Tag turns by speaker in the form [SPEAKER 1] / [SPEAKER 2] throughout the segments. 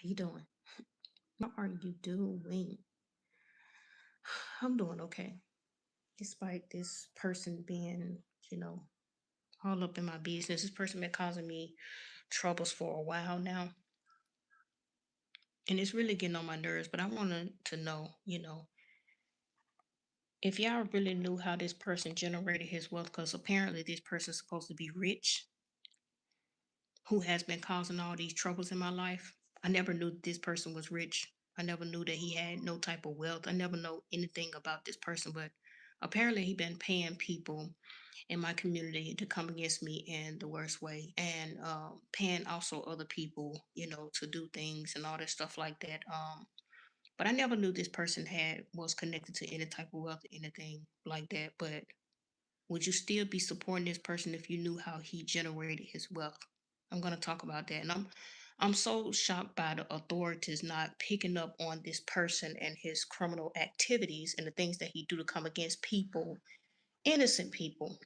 [SPEAKER 1] you doing? How are you doing? I'm doing okay. Despite this person being, you know, all up in my business. This person been causing me troubles for a while now. And it's really getting on my nerves. But I wanted to know, if y'all really knew how this person generated his wealth, because apparently this person's supposed to be rich, who has been causing all these troubles in my life. I never knew this person was rich. I never knew that he had no type of wealth. I never know anything about this person, but apparently he been paying people in my community to come against me in the worst way, and paying also other people, to do things and all that stuff like that. But I never knew this person had was connected to any type of wealth or anything like that. But would you still be supporting this person if you knew how he generated his wealth? I'm going to talk about that. And I'm so shocked by the authorities not picking up on this person and his criminal activities and the things that he do to come against people, innocent people.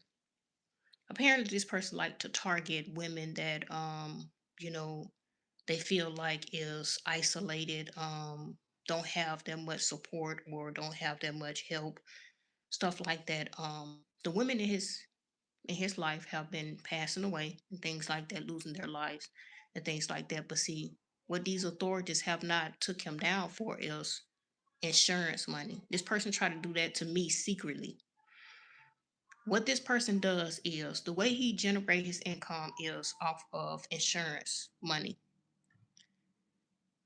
[SPEAKER 1] Apparently this person like to target women that you know, they feel like is isolated, don't have that much support or don't have that much help, stuff like that. The women in his life have been passing away and things like that, losing their lives and things like that. But see, what these authorities have not took him down for is insurance money. This person tried to do that to me secretly. What this person does is the way he generates his income is off of insurance money.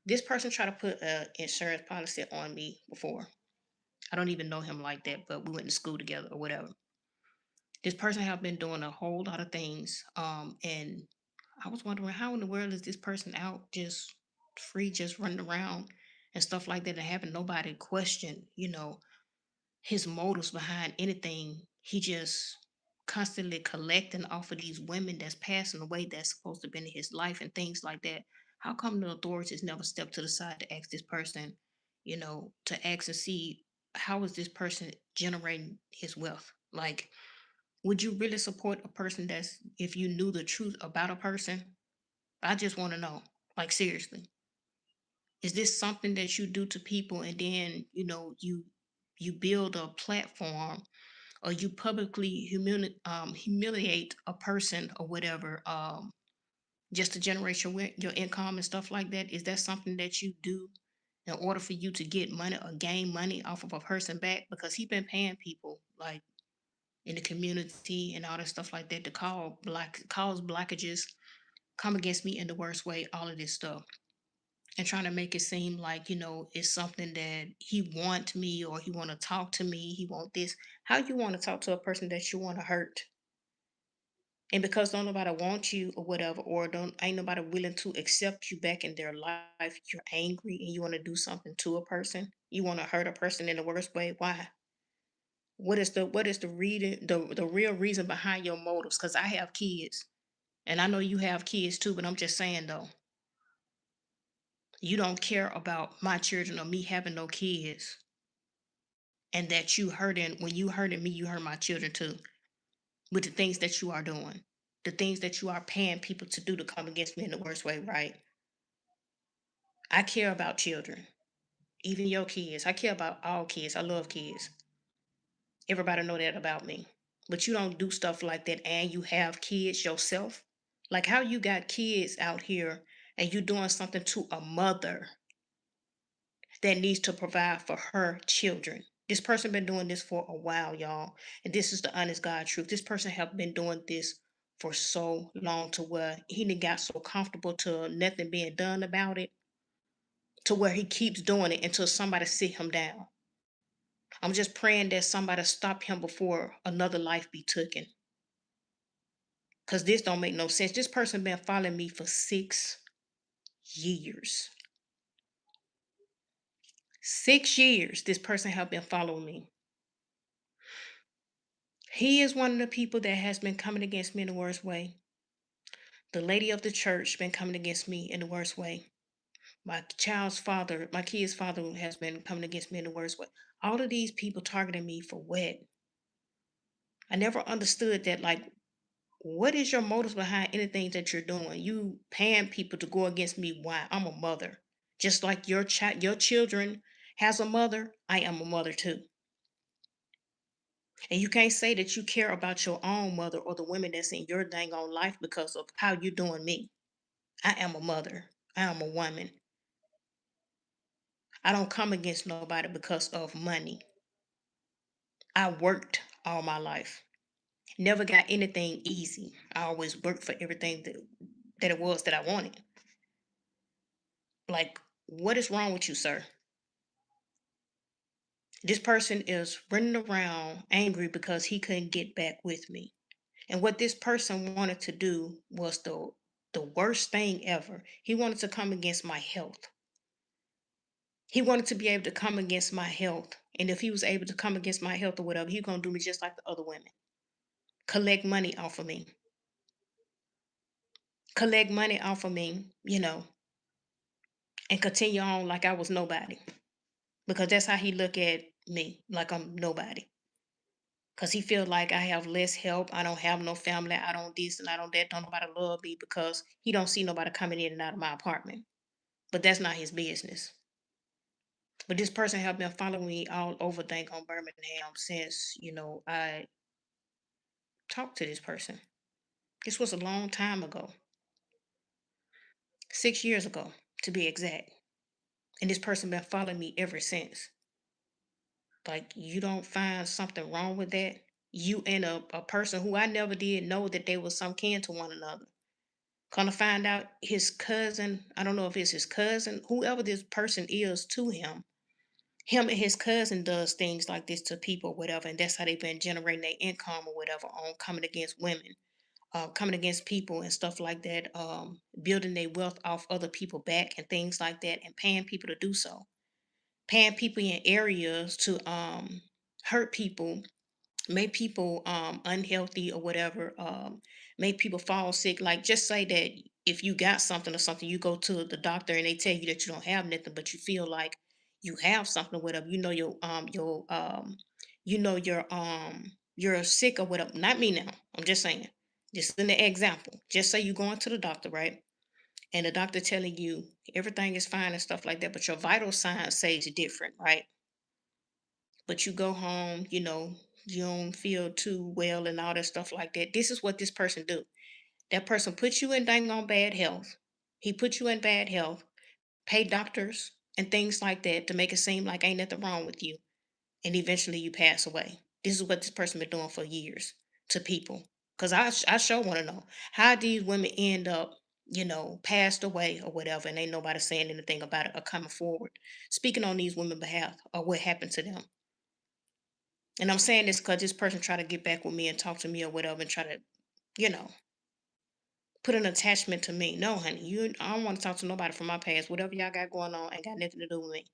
[SPEAKER 1] This person tried to put an insurance policy on me before. I don't even know him like that, but we went to school together or whatever. This person have been doing a whole lot of things, and I was wondering how in the world is this person out just free, just running around and stuff like that, and having nobody question, his motives behind anything. He just constantly collecting off of these women that's passing away that's supposed to be in his life and things like that. How come the authorities never step to the side to ask this person, to ask and see how is this person generating his wealth? Like, would you really support a person that's if you knew the truth about a person? I just want to know. Like, seriously. Is this something that you do to people and then, you build a platform, or you publicly humiliate a person or whatever, just to generate your income and stuff like that? Is that something that you do in order for you to get money or gain money off of a person back? Because he been paying people like in the community and all that stuff like that to cause blockages, come against me in the worst way, all of this stuff. And trying to make it seem like, it's something that he want me or he want to talk to me, he want this. How you want to talk to a person that you want to hurt? And because don't nobody want you or whatever, or don't ain't nobody willing to accept you back in their life, you're angry and you want to do something to a person. You want to hurt a person in the worst way. Why? What is the reading the real reason behind your motives? Because I have kids, and I know you have kids too, but I'm just saying though, you don't care about my children or me having no kids, and that you hurting when you hurting me, you hurt my children too, with the things that you are doing, the things that you are paying people to do to come against me in the worst way, right? I care about children, even your kids. I care about all kids. I love kids. Everybody know that about me. But you don't do stuff like that and you have kids yourself. Like how you got kids out here and you doing something to a mother that needs to provide for her children. This person been doing this for a while, y'all. And this is the honest God truth. This person have been doing this for so long to where he done got so comfortable to nothing being done about it, to where he keeps doing it until somebody sit him down. I'm just praying that somebody stop him before another life be taken. Cause this don't make no sense. This person been following me for 6 years. 6 years this person have been following me. He is one of the people that has been coming against me in the worst way. The lady of the church been coming against me in the worst way. My kid's father has been coming against me in the worst way. All of these people targeting me for what? I never understood that. Like, what is your motives behind anything that you're doing? You paying people to go against me. Why? I'm a mother. Just like your children has a mother, I am a mother too. And you can't say that you care about your own mother or the women that's in your dang on life because of how you doing me. I am a mother. I am a woman. I don't come against nobody because of money. I worked all my life. Never got anything easy. I always worked for everything that it was that I wanted. Like, what is wrong with you, sir? This person is running around angry because he couldn't get back with me. And what this person wanted to do was the worst thing ever. He wanted to come against my health. He wanted to be able to come against my health. And if he was able to come against my health or whatever, he gonna do me just like the other women. Collect money off of me. Collect money off of me, and continue on like I was nobody. Because that's how he look at me, like I'm nobody. Because he feel like I have less help. I don't have no family. I don't this and I don't that. Don't nobody love me because he don't see nobody coming in and out of my apartment. But that's not his business. But this person have been following me all over Think on Birmingham since, I talked to this person. This was a long time ago. 6 years ago, to be exact. And this person been following me ever since. Like, you don't find something wrong with that? You and a person who I never did know that they was some kin to one another. Gonna find out his cousin, I don't know if it's his cousin, whoever this person is to him and his cousin does things like this to people, whatever, and that's how they've been generating their income or whatever on coming against women, coming against people and stuff like that, building their wealth off other people back and things like that, and paying people to do so, paying people in areas to hurt people, make people unhealthy or whatever, make people fall sick. Like, just say that if you got something or something, you go to the doctor and they tell you that you don't have nothing, but you feel like you have something or whatever. You're sick or whatever. Not me now. I'm just saying. Just in the example. Just say you going to the doctor, right? And the doctor telling you everything is fine and stuff like that, but your vital signs says different, right? But you go home, you don't feel too well and all that stuff like that. This is what this person do. That person puts you in dang on bad health. He put you in bad health, pay doctors and things like that to make it seem like ain't nothing wrong with you. And eventually you pass away. This is what this person been doing for years to people. Cause I sure want to know how these women end up, passed away or whatever, and ain't nobody saying anything about it or coming forward, speaking on these women's behalf or what happened to them. And I'm saying this because this person try to get back with me and talk to me or whatever and try to, you know, put an attachment to me. No, honey, I don't want to talk to nobody from my past. Whatever y'all got going on ain't got nothing to do with me.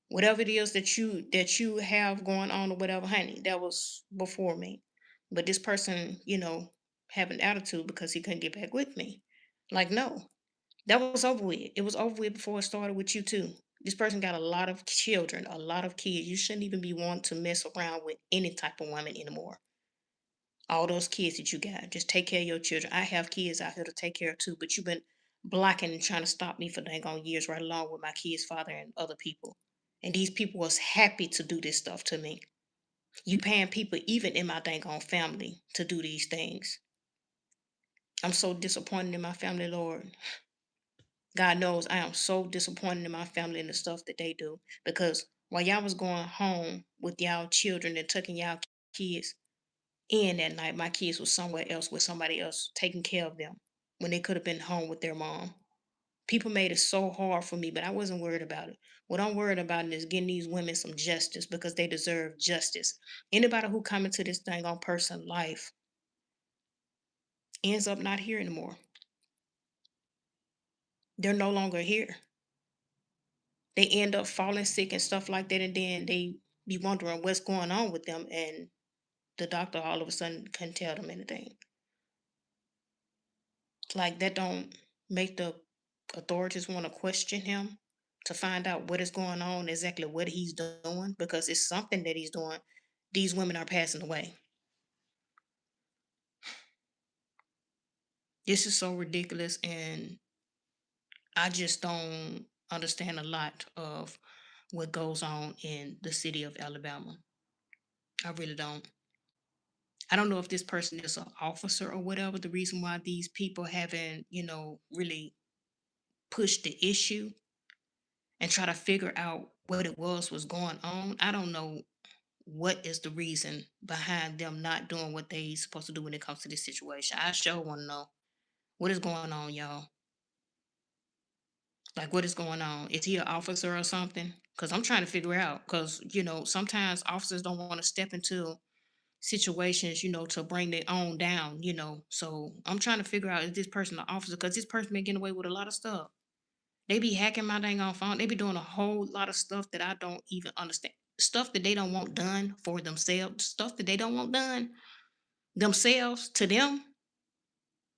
[SPEAKER 1] Whatever it is that you have going on or whatever, honey, that was before me. But this person, have an attitude because he couldn't get back with me. Like, no, that was over with. It was over with before it started with you too. This person got a lot of children, a lot of kids. You shouldn't even be wanting to mess around with any type of woman anymore. All those kids that you got, just take care of your children. I have kids out here to take care of too, but you've been blocking and trying to stop me for dang on years, right along with my kids' father and other people. And these people was happy to do this stuff to me. You paying people even in my dang on family to do these things. I'm so disappointed in my family, Lord. God knows I am so disappointed in my family and the stuff that they do. Because while y'all was going home with y'all children and tucking y'all kids in that night, my kids was somewhere else with somebody else taking care of them when they could have been home with their mom. People made it so hard for me, but I wasn't worried about it. What I'm worried about is getting these women some justice because they deserve justice. Anybody who come into this thing on person life ends up not here anymore. They're no longer here. They end up falling sick and stuff like that, and then they be wondering what's going on with them, and the doctor all of a sudden couldn't tell them anything. Like, that don't make the authorities want to question him to find out what is going on, exactly what he's doing, because it's something that he's doing. These women are passing away. This is so ridiculous, and I just don't. understand a lot of what goes on in the city of Alabama. I really don't. I don't know if this person is an officer or whatever. The reason why these people haven't, really pushed the issue and try to figure out what it was going on. I don't know what is the reason behind them not doing what they supposed to do when it comes to this situation. I sure want to know what is going on, y'all. Like, what is going on? Is he an officer or something? Because I'm trying to figure out. Because sometimes officers don't want to step into situations, to bring their own down. So I'm trying to figure out, is this person an officer? Because this person been getting away with a lot of stuff. They be hacking my dang on phone. They be doing a whole lot of stuff that I don't even understand. Stuff that they don't want done for themselves. Stuff that they don't want done themselves to them.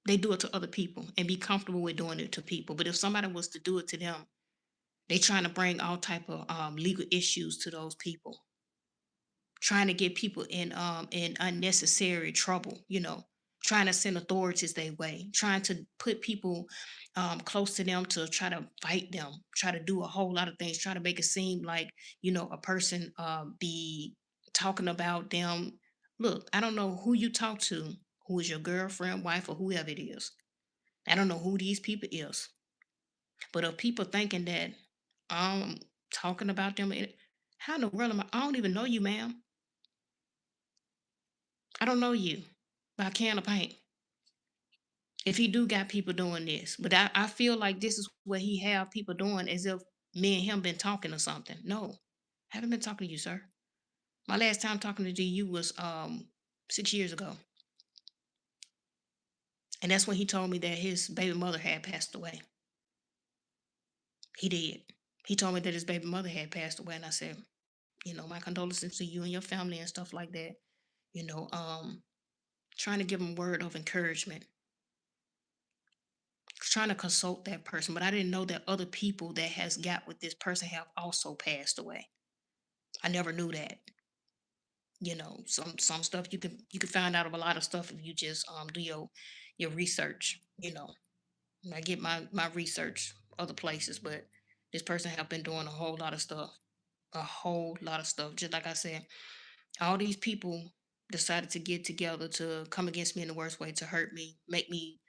[SPEAKER 1] They do it to other people and be comfortable with doing it to people. But if somebody was to do it to them, they trying to bring all type of legal issues to those people, trying to get people in unnecessary trouble, trying to send authorities their way, trying to put people close to them to try to fight them, try to do a whole lot of things, try to make it seem like a person be talking about them. Look, I don't know who you talk to, who is your girlfriend, wife, or whoever it is. I don't know who these people is, but if people thinking that I'm talking about them, how in the world am I don't even know you, ma'am. I don't know you by a can of paint. If he do got people doing this, but I feel like this is what he have people doing as if me and him been talking or something. No, I haven't been talking to you, sir. My last time talking to you was 6 years ago. And that's when he told me that his baby mother had passed away. He did. He told me that his baby mother had passed away. And I said, my condolences to you and your family and stuff like that. You know, um, Trying to give him word of encouragement, trying to consult that person, but I didn't know that other people that has got with this person have also passed away. I never knew that. Some stuff you can find out of a lot of stuff if you just do your research. I get my research other places, but this person have been doing a whole lot of stuff. Just like I said, all these people decided to get together to come against me in the worst way, to hurt me, make me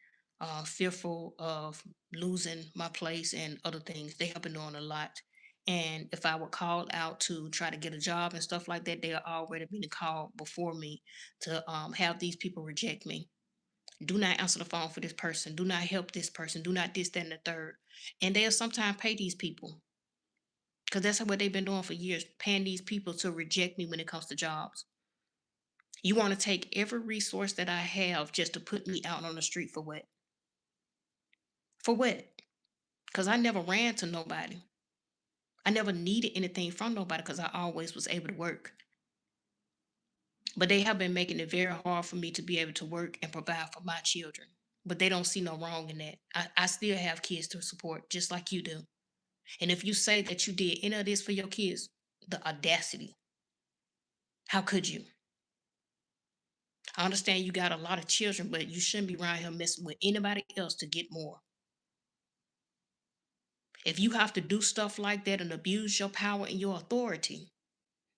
[SPEAKER 1] fearful of losing my place and other things. They have been doing a lot. And if I would call out to try to get a job and stuff like that, they are already been called before me to have these people reject me. Do not answer the phone for this person. Do not help this person. Do not this, that, and the third. And they'll sometimes pay these people because that's what they've been doing for years, paying these people to reject me when it comes to jobs. You want to take every resource that I have just to put me out on the street for what? For what? Because I never ran to nobody. I never needed anything from nobody because I always was able to work. But they have been making it very hard for me to be able to work and provide for my children. But they don't see no wrong in that. I still have kids to support, just like you do. And if you say that you did any of this for your kids, the audacity. How could you? I understand you got a lot of children, but you shouldn't be around here messing with anybody else to get more. If you have to do stuff like that and abuse your power and your authority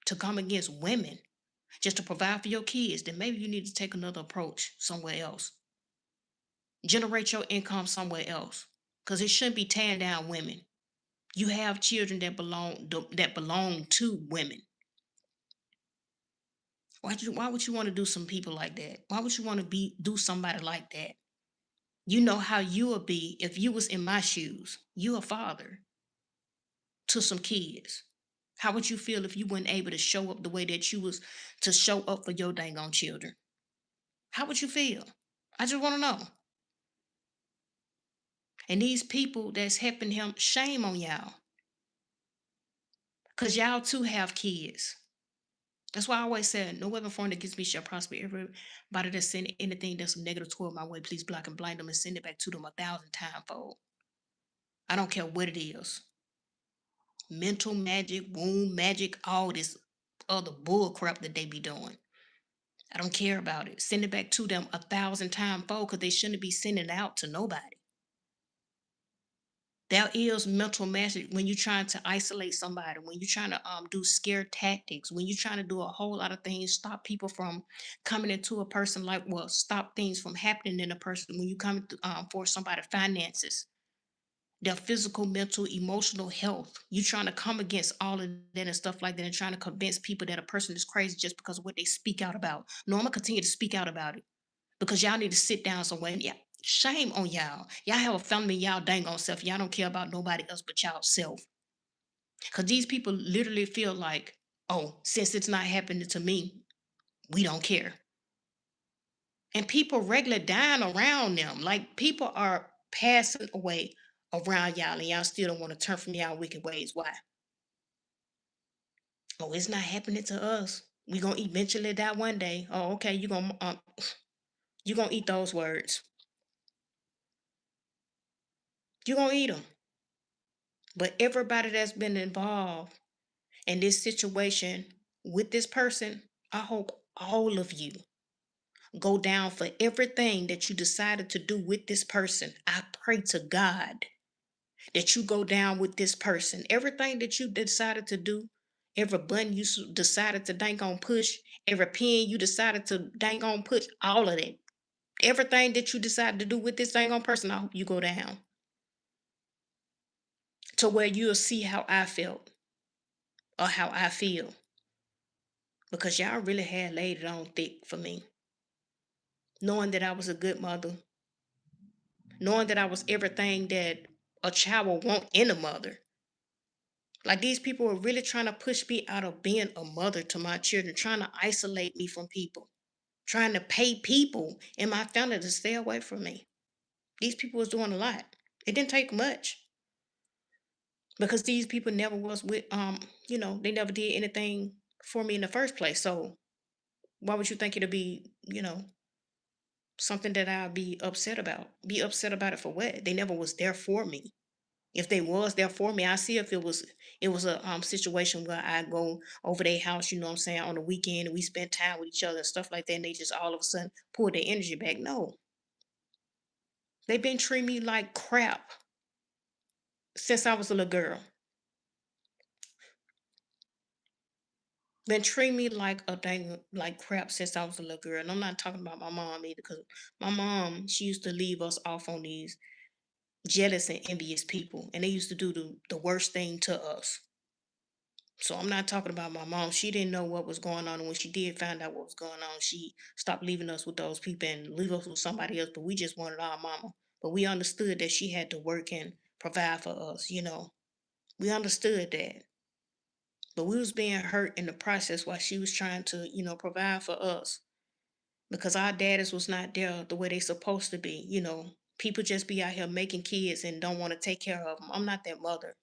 [SPEAKER 1] to come against women just to provide for your kids, then maybe you need to take another approach somewhere else. Generate your income somewhere else. Because it shouldn't be tearing down women. You have children that belong to women. Why would you want to do some people like that? Why would you want to do somebody like that? You know how you would be if you was in my shoes. You a father to some kids. How would you feel if you weren't able to show up the way that you was to show up for your dang on children? How would you feel? I just want to know. And these people that's helping him, shame on y'all. Because y'all too have kids. That's why I always said, no weapon formed against me shall prosper. Everybody that's sending anything that's negative toward my way, please block and blind them and send it back to them 1,000 timefold. I don't care what it is. Mental magic, womb magic, all this other bull crap that they be doing. I don't care about it. Send it back to them 1,000 timefold because they shouldn't be sending it out to nobody. There is mental mastery when you're trying to isolate somebody, when you're trying to do scare tactics, when you're trying to do a whole lot of things, stop people from coming into a person like, well, stop things from happening in a person when you come to, for somebody finances, their physical, mental, emotional health. You trying to come against all of that and stuff like that and trying to convince people that a person is crazy just because of what they speak out about. No, I'm gonna continue to speak out about it because y'all need to sit down somewhere. And yeah, shame on y'all. Y'all have a family, y'all dang on self. Y'all don't care about nobody else but y'all self. Because these people literally feel like, oh, since it's not happening to me, we don't care. And people regularly dying around them. Like people are passing away around y'all, and y'all still don't want to turn from y'all wicked ways. Why? Oh, it's not happening to us. We gonna eventually die one day. Oh, okay. You gonna eat those words. You gonna eat them. But everybody that's been involved in this situation with this person, I hope all of you go down for everything that you decided to do with this person. I pray to God that you go down with this person. Everything that you decided to do, every button you decided to dang on push, every pin you decided to dang on push, all of that. Everything that you decided to do with this dang on person, I hope you go down to where you'll see how I felt or how I feel. Because y'all really had laid it on thick for me. Knowing that I was a good mother, knowing that I was everything that a child would want in a mother. Like these people were really trying to push me out of being a mother to my children, trying to isolate me from people, trying to pay people in my family to stay away from me. These people was doing a lot. It didn't take much because these people never was with they never did anything for me in the first place. So why would you think it'll be, something that I'll be upset about? Be upset about it for what? They never was there for me. If they was there for me, I see if it was a situation where I go over their house, you know what I'm saying, on the weekend and we spend time with each other and stuff like that, and they just all of a sudden pull their energy back. No. They've been treating me like crap since I was a little girl. Been treating me like a dang like crap since I was a little girl. And I'm not talking about my mom either, because my mom, she used to leave us off on these jealous and envious people. And they used to do the worst thing to us. So I'm not talking about my mom. She didn't know what was going on. And when she did find out what was going on, she stopped leaving us with those people and leave us with somebody else. But we just wanted our mama. But we understood that she had to work and provide for us. We understood that. But we was being hurt in the process while she was trying to, provide for us. Because our daddies was not there the way they supposed to be. People just be out here making kids and don't want to take care of them. I'm not that mother.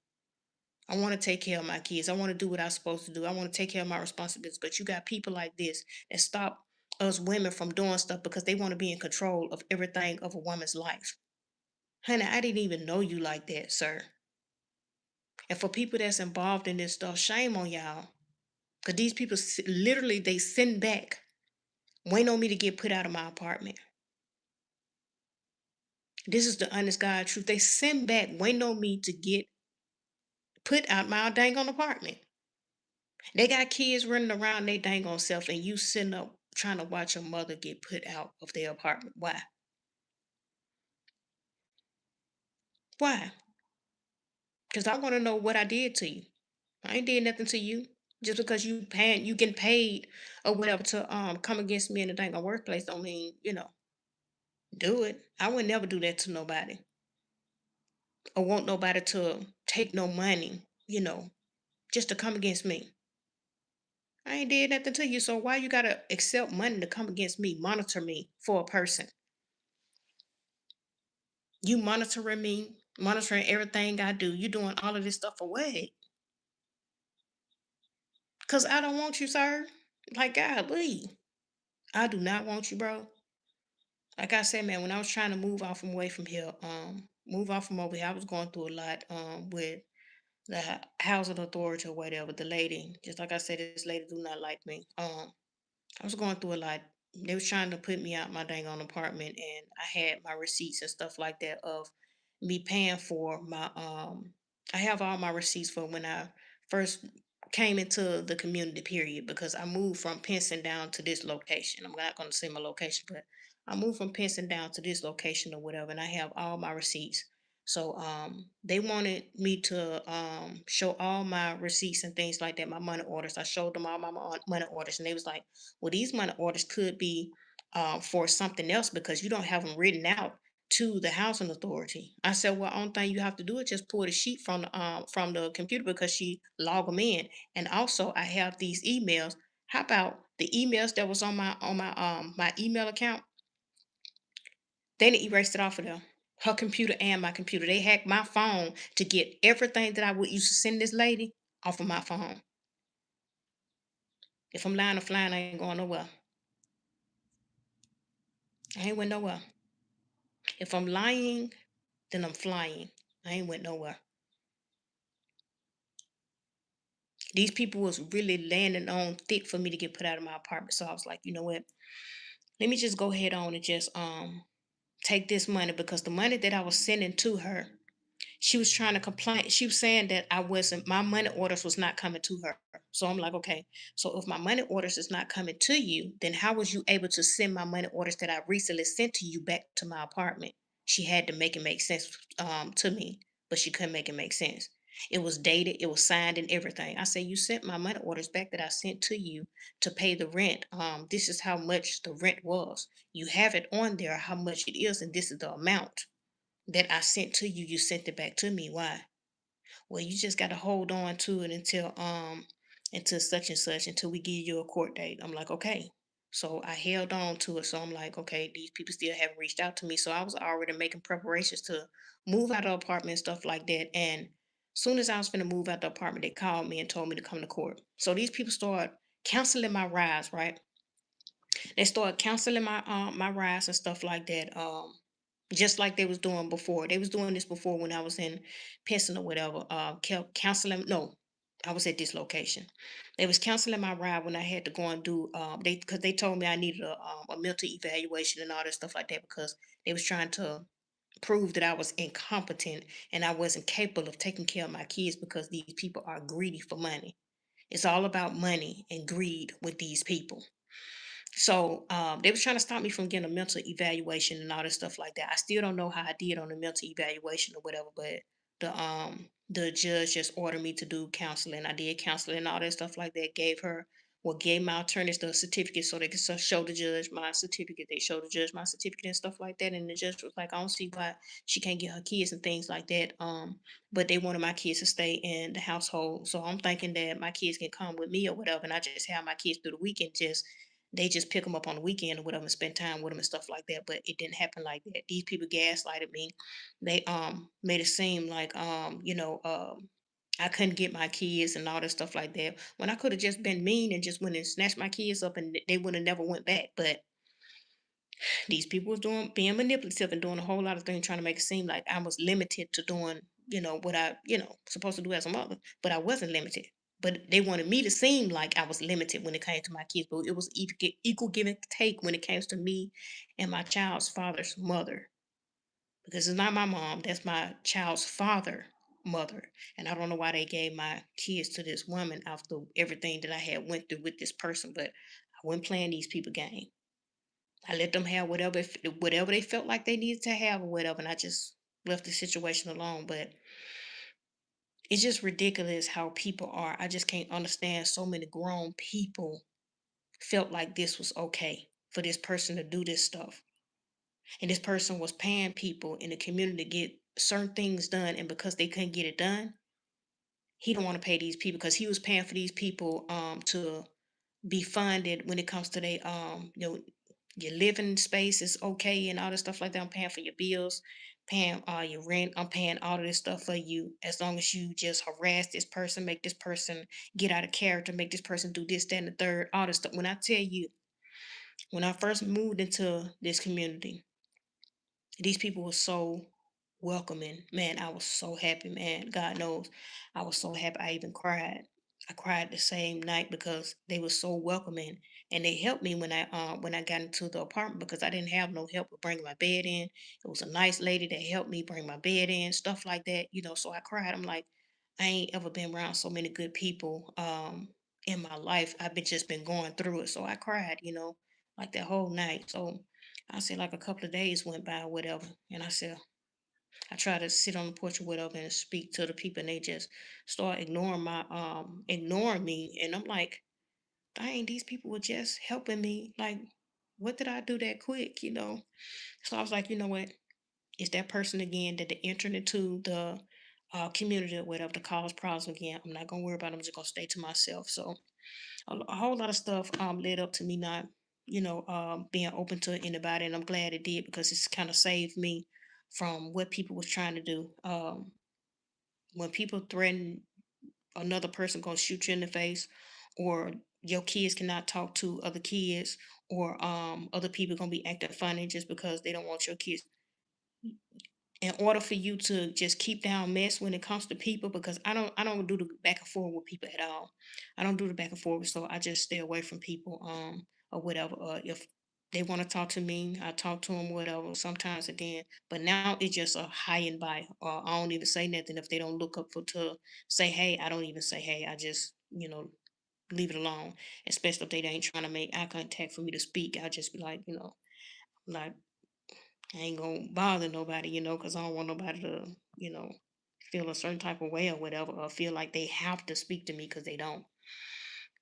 [SPEAKER 1] I want to take care of my kids. I want to do what I'm supposed to do. I want to take care of my responsibilities. But you got people like this that stop us women from doing stuff because they want to be in control of everything of a woman's life. Honey, I didn't even know you like that, sir. And for people that's involved in this stuff, shame on y'all. Because these people literally, they send back, waiting on me to get put out of my apartment. This is the honest God truth. They send back, waiting on me to get put out my dang on apartment. They got kids running around they dang on self, and you sitting up trying to watch a mother get put out of their apartment. Why? Why? Because I want to know what I did to you. I ain't did nothing to you. Just because you getting paid or whatever to come against me in the dang on workplace don't mean, do it. I would never do that to nobody. Or want nobody to take no money, just to come against me. I ain't did nothing to you. So why you gotta accept money to come against me, monitor me for a person? You monitoring me, monitoring everything I do. You doing all of this stuff for what? Cause I don't want you, sir. Like God, leave. I do not want you, bro. Like I said, man, when I was trying to move off from away from here, move off from over here, I was going through a lot with the housing authority or whatever. The lady, just like I said, this lady do not like me. I was going through a lot. They was trying to put me out my dang on apartment, and I had my receipts and stuff like that of me paying for my I have all my receipts for when I first came into the community period, because I moved from Pinson down to this location. I'm not going to say my location, but I moved from Pinson down to this location or whatever, and I have all my receipts. So they wanted me to show all my receipts and things like that, my money orders. I showed them all my money orders, and they was like, well, these money orders could be for something else because you don't have them written out to the housing authority. I said, well, only thing you have to do is just pull the sheet from the computer, because she log them in. And also I have these emails. How about the emails that was on my email account? They done erased it off of there. Her computer and my computer. They hacked my phone to get everything that I would used to send this lady off of my phone. If I'm lying or flying, I ain't going nowhere. I ain't went nowhere. If I'm lying, then I'm flying. I ain't went nowhere. These people was really landing on thick for me to get put out of my apartment. So I was like, you know what? Let me just go ahead on and just take this money, because the money that I was sending to her, she was trying to complain. She was saying that I wasn't, my money orders was not coming to her. So I'm like, okay, so if my money orders is not coming to you, then how was you able to send my money orders that I recently sent to you back to my apartment? She had to make it make sense to me, but she couldn't make it make sense. It was dated, it was signed and everything. I said, you sent my money orders back that I sent to you to pay the rent. This is how much the rent was. You have it on there how much it is, and this is the amount that I sent to you. You sent it back to me. Why? Well, you just got to hold on to it until such and such, until we give you a court date. I'm like, okay. So I held on to it. So I'm like, okay, these people still haven't reached out to me. So I was already making preparations to move out of the apartment and stuff like that. And soon as I was going to move out the apartment, they called me and told me to come to court. So these people start canceling my rides, right? They started canceling my rides and stuff like that. Just like they was doing before. They was doing this before when I was in Pinson or whatever. Kept canceling. No, I was at this location. They was canceling my ride when I had to go and do they, because they told me I needed a mental evaluation and all that stuff like that, because they was trying to prove that I was incompetent and I wasn't capable of taking care of my kids, because these people are greedy for money. It's all about money and greed with these people. So they was trying to stop me from getting a mental evaluation and all this stuff like that. I still don't know how I did on the mental evaluation or whatever, but the judge just ordered me to do counseling. I did counseling and all that stuff like that. Gave my attorneys the certificate so they could show the judge my certificate. They showed the judge my certificate and stuff like that. And the judge was like, I don't see why she can't get her kids and things like that. But they wanted my kids to stay in the household. So I'm thinking that my kids can come with me or whatever, and I just have my kids through the weekend, just they just pick them up on the weekend or whatever and spend time with them and stuff like that. But it didn't happen like that. These people gaslighted me. They made it seem like I couldn't get my kids and all that stuff like that, when I could have just been mean and just went and snatched my kids up, and they would have never went back. But these people was doing being manipulative and doing a whole lot of things, trying to make it seem like I was limited to doing, what I, supposed to do as a mother. But I wasn't limited. But they wanted me to seem like I was limited when it came to my kids. But it was equal give and take when it comes to me and my child's father's mother. Because it's not my mom, that's my child's father mother. And I don't know why they gave my kids to this woman after everything that I had went through with this person. But I wasn't playing these people game. I let them have whatever they felt like they needed to have or whatever, and I just left the situation alone. But it's just ridiculous how people are. I just can't understand, so many grown people felt like this was okay for this person to do this stuff. And this person was paying people in the community to get certain things done, and because they couldn't get it done, he don't want to pay these people, because he was paying for these people to be funded when it comes to their your living space is okay and all this stuff like that. I'm paying for your bills, paying your rent. I'm paying all of this stuff for you, as long as you just harass this person, make this person get out of character, make this person do this, that, and the third, all this stuff. When I tell you, when I first moved into this community, these people were so welcoming. Man, I was so happy, man. God knows I was so happy I even cried. I cried the same night because they were so welcoming, and they helped me when I got into the apartment because I didn't have no help with bringing my bed in. It was a nice lady that helped me bring my bed in, stuff like that, So I cried. I'm like, I ain't ever been around so many good people in my life. I've been just been going through it, so I cried, like that whole night. So I said like a couple of days went by or whatever, and I said I try to sit on the porch or whatever and speak to the people, and they just start ignoring me. And I'm like, dang, these people were just helping me. Like, what did I do that quick? So I was like, you know what? It's that person again that they entered into the community or whatever to cause problems again. I'm not gonna worry about it. I'm just gonna stay to myself. So a whole lot of stuff led up to me not, being open to anybody, and I'm glad it did because it's kind of saved me from what people was trying to do. When people threaten another person gonna shoot you in the face, or your kids cannot talk to other kids, or other people gonna be acting funny just because they don't want your kids, in order for you to just keep down mess when it comes to people, because I don't do the back and forth with people at all. I don't do the back and forth, so I just stay away from people or whatever. If they want to talk to me, I talk to them, whatever. Sometimes again, but now it's just a high and by. I don't even say nothing if they don't look up for to say hey. I don't even say hey. I just leave it alone. Especially if they ain't trying to make eye contact for me to speak. I just be like, like I ain't gonna bother nobody, because I don't want nobody to, you know, feel a certain type of way or whatever, or feel like they have to speak to me because they don't.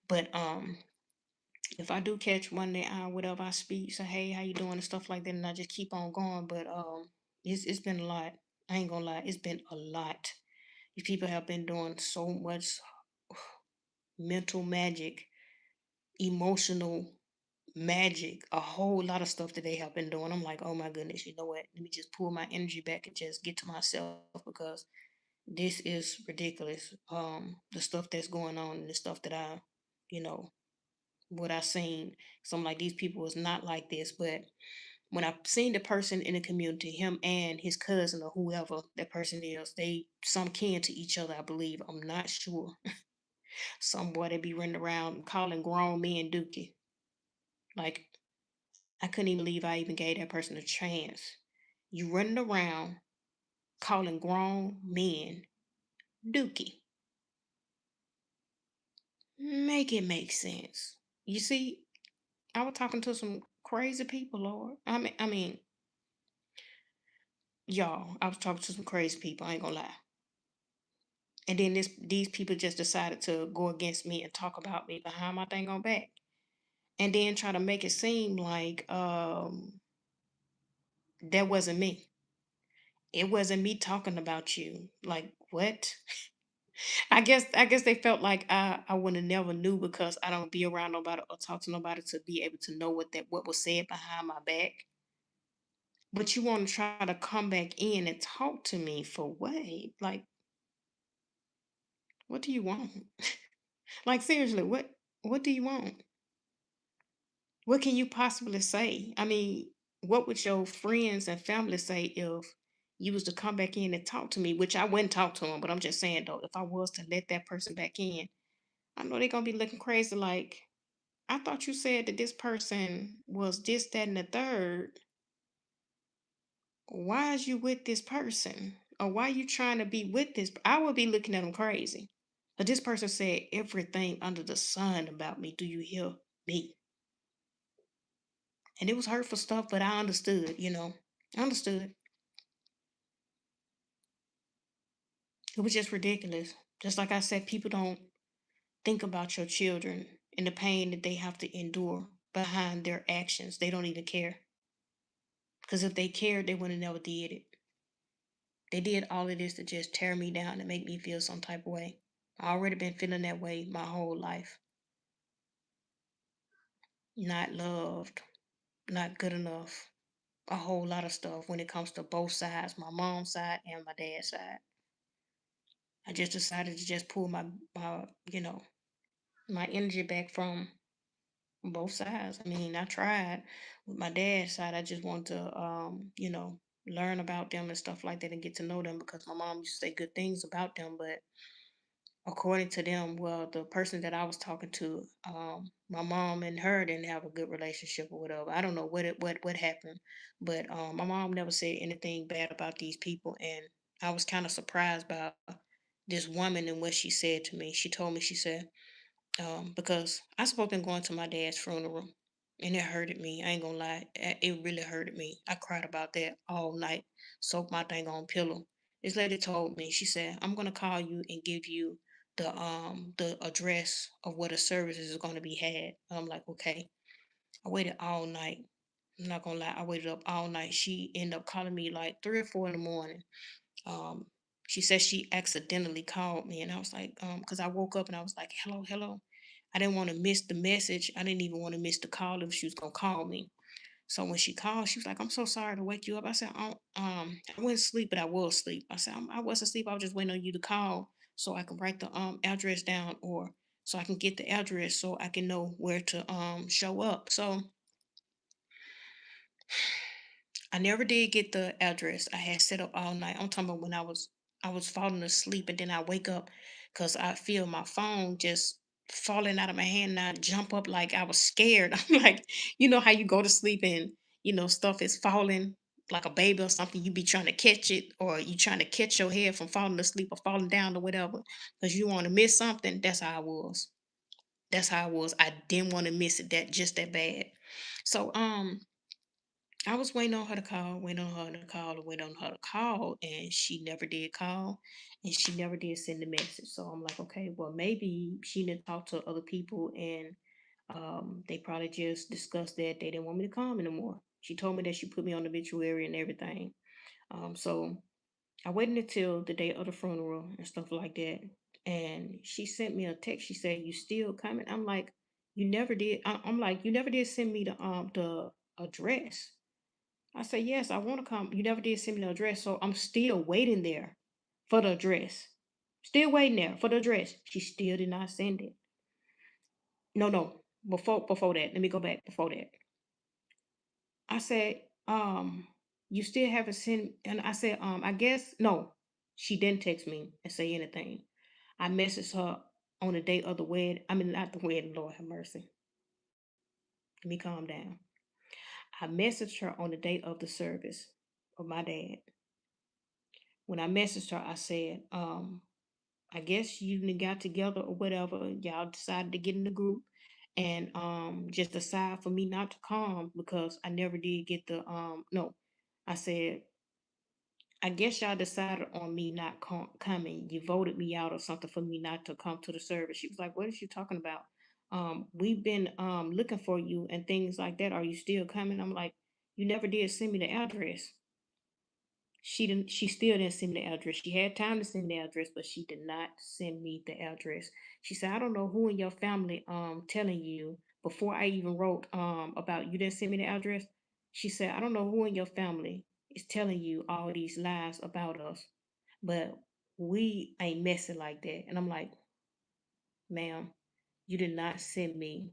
[SPEAKER 1] But if I do catch one that whatever, I speak, say hey, how you doing and stuff like that, and I just keep on going. But it's been a lot. I ain't gonna lie, it's been a lot. These people have been doing so much mental magic, emotional magic, a whole lot of stuff that they have been doing. I'm like, oh my goodness, you know what? Let me just pull my energy back and just get to myself because this is ridiculous. The stuff that's going on and the stuff that you know, what I seen. So I'm like, these people is not like this. But when I've seen the person in the community, him and his cousin or whoever that person is, they some kin to each other, I believe. I'm not sure. Some boy they be running around calling grown men dookie. Like I couldn't even believe I even gave that person a chance. You running around calling grown men dookie. Make it make sense. You see, I was talking to some crazy people, Lord. I mean, y'all, I was talking to some crazy people. I ain't gonna lie. And then these people just decided to go against me and talk about me behind my thing on back, and then try to make it seem like that wasn't me. It wasn't me talking about you. Like what? I guess they felt like I would have never knew because I don't be around nobody or talk to nobody to be able to know what was said behind my back. But you want to try to come back in and talk to me for what? Like, what do you want? Like seriously, what do you want? What can you possibly say? I mean, what would your friends and family say if you was to come back in and talk to me? Which I wouldn't talk to them, but I'm just saying though, if I was to let that person back in, I know they're gonna be looking crazy like, I thought you said that this person was this, that, and the third. Why is you with this person? Or why you trying to be with this? I would be looking at them crazy. But this person said everything under the sun about me. Do you hear me? And it was hurtful stuff, but I understood. I understood. It was just ridiculous. Just like I said, people don't think about your children and the pain that they have to endure behind their actions. They don't even care. Because if they cared, they would have never did it. They did all of this to just tear me down and make me feel some type of way. I already been feeling that way my whole life. Not loved, not good enough. A whole lot of stuff when it comes to both sides, my mom's side and my dad's side. I just decided to just pull my energy back from both sides. I mean, I tried with my dad's side. I just want to, learn about them and stuff like that and get to know them because my mom used to say good things about them, but according to them, well, the person that I was talking to, my mom and her didn't have a good relationship or whatever. I don't know what happened, but my mom never said anything bad about these people, and I was kind of surprised by this woman and what she said to me. She told me, she said, because I supposed to been going to my dad's funeral, and it hurted me. I ain't gonna lie, it really hurted me. I cried about that all night, soaked my thing on pillow. This lady told me, she said, "I'm gonna call you and give you the address of where the services is gonna be had." I'm like, okay. I waited all night. I'm not gonna lie, I waited up all night. She ended up calling me like 3 or 4 in the morning. um, she said she accidentally called me, and I was like, because I woke up and I was like, hello, hello. I didn't want to miss the message. I didn't even want to miss the call if she was gonna call me. So when she called, she was like, "I'm so sorry to wake you up." I said, "Oh, I went to sleep, but I was asleep." I said, I wasn't asleep. I was just waiting on you to call so I can write the address down, or so I can get the address so I can know where to show up." So I never did get the address. I had set up all night. I'm talking about when I was falling asleep, and then I wake up because I feel my phone just falling out of my hand, and I jump up like I was scared. I'm like, you know how you go to sleep and stuff is falling like a baby or something. You be trying to catch it, or you trying to catch your head from falling asleep or falling down or whatever, because you want to miss something. That's how I was. That's how I was. I didn't want to miss it that bad. So I was waiting on her to call, waiting on her to call, and waiting on her to call, and she never did call, and she never did send a message. So I'm like, okay, well, maybe she didn't talk to other people, and they probably just discussed that they didn't want me to come anymore. She told me that she put me on the obituary and everything. So I waited until the day of the funeral and stuff like that, and she sent me a text. She said, "You still coming?" I'm like, "You never did." I'm like, "You never did send me the address." I said, "Yes, I want to come. You never did send me the address, so I'm still waiting there for the address. Still waiting there for the address." She still did not send it. No, no. Before that, let me go back before that. I said, you still haven't sent, and I said, I guess no. She didn't text me and say anything. I messaged her on the day of the wedding. I mean, not the wedding, Lord have mercy. Let me calm down. I messaged her on the day of the service of my dad. When I messaged her, I said, I guess you done got together or whatever. Y'all decided to get in the group and just decide for me not to come because I never did get the no. I said, I guess y'all decided on me not coming. You voted me out or something for me not to come to the service. She was like, "What is she talking about? We've been looking for you and things like that. Are you still coming?" I'm like, "You never did send me the address." She still didn't send me the address. She had time to send me the address, but she did not send me the address. She said, "I don't know who in your family telling you before I even wrote about you didn't send me the address." She said, "I don't know who in your family is telling you all these lies about us, but we ain't messing like that." And I'm like, "Ma'am, you did not send me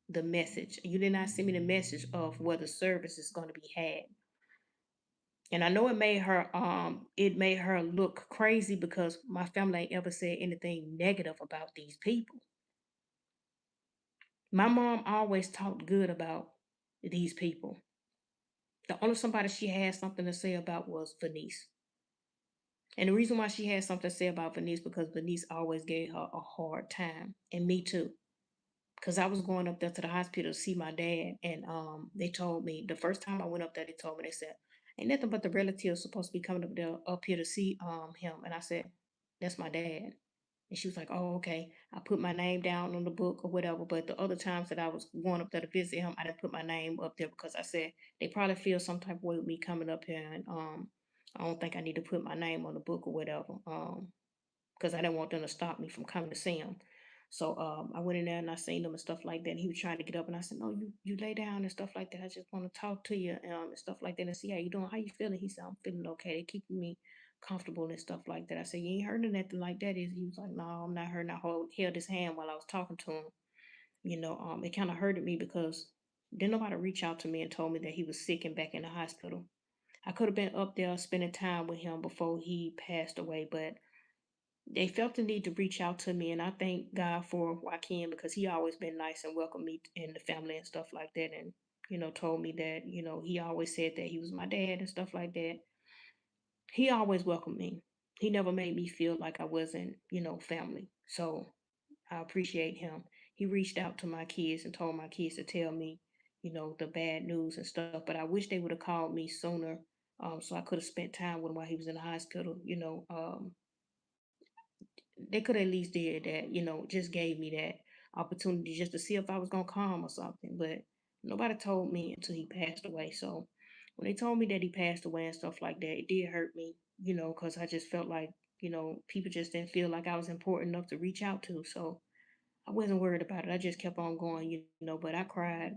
[SPEAKER 1] the message. You did not send me the message of where the service is going to be had." And I know it made her look crazy because my family ain't ever said anything negative about these people. My mom always talked good about these people. The only somebody she had something to say about was Venice. And the reason why she had something to say about Venice because Venice always gave her a hard time. And me too. Because I was going up there to the hospital to see my dad, and they told me the first time I went up there, they told me, they said, "Ain't nothing but the relatives supposed to be coming up there up here to see him." And I said, "That's my dad." And she was like, "Oh, okay." I put my name down on the book or whatever. But the other times that I was going up there to visit him, I didn't put my name up there because I said they probably feel some type of way with me coming up here, and I don't think I need to put my name on the book or whatever. Because I didn't want them to stop me from coming to see him. So I went in there and I seen him and stuff like that. And he was trying to get up, and I said, "No, you lay down and stuff like that. I just want to talk to you and stuff like that and see how you doing. How you feeling?" He said, "I'm feeling okay. They keeping me comfortable and stuff like that." I said, "You ain't hurting nothing like that, is?" He was like, "No, I'm not hurting." Held his hand while I was talking to him. It kind of hurted me because didn't nobody reach out to me and told me that he was sick and back in the hospital. I could have been up there spending time with him before he passed away, but they felt the need to reach out to me, and I thank God for Joaquin because he always been nice and welcomed me and the family and stuff like that, and told me that he always said that he was my dad and stuff like that. He always welcomed me. He never made me feel like I wasn't family. So I appreciate him. He reached out to my kids and told my kids to tell me the bad news and stuff, but I wish they would have called me sooner. So I could have spent time with him while he was in the hospital. They could at least did that, just gave me that opportunity just to see if I was gonna call him or something. But nobody told me until he passed away. So when they told me that he passed away and stuff like that, it did hurt me, because I just felt like, people just didn't feel like I was important enough to reach out to. So I wasn't worried about it. I just kept on going, but I cried.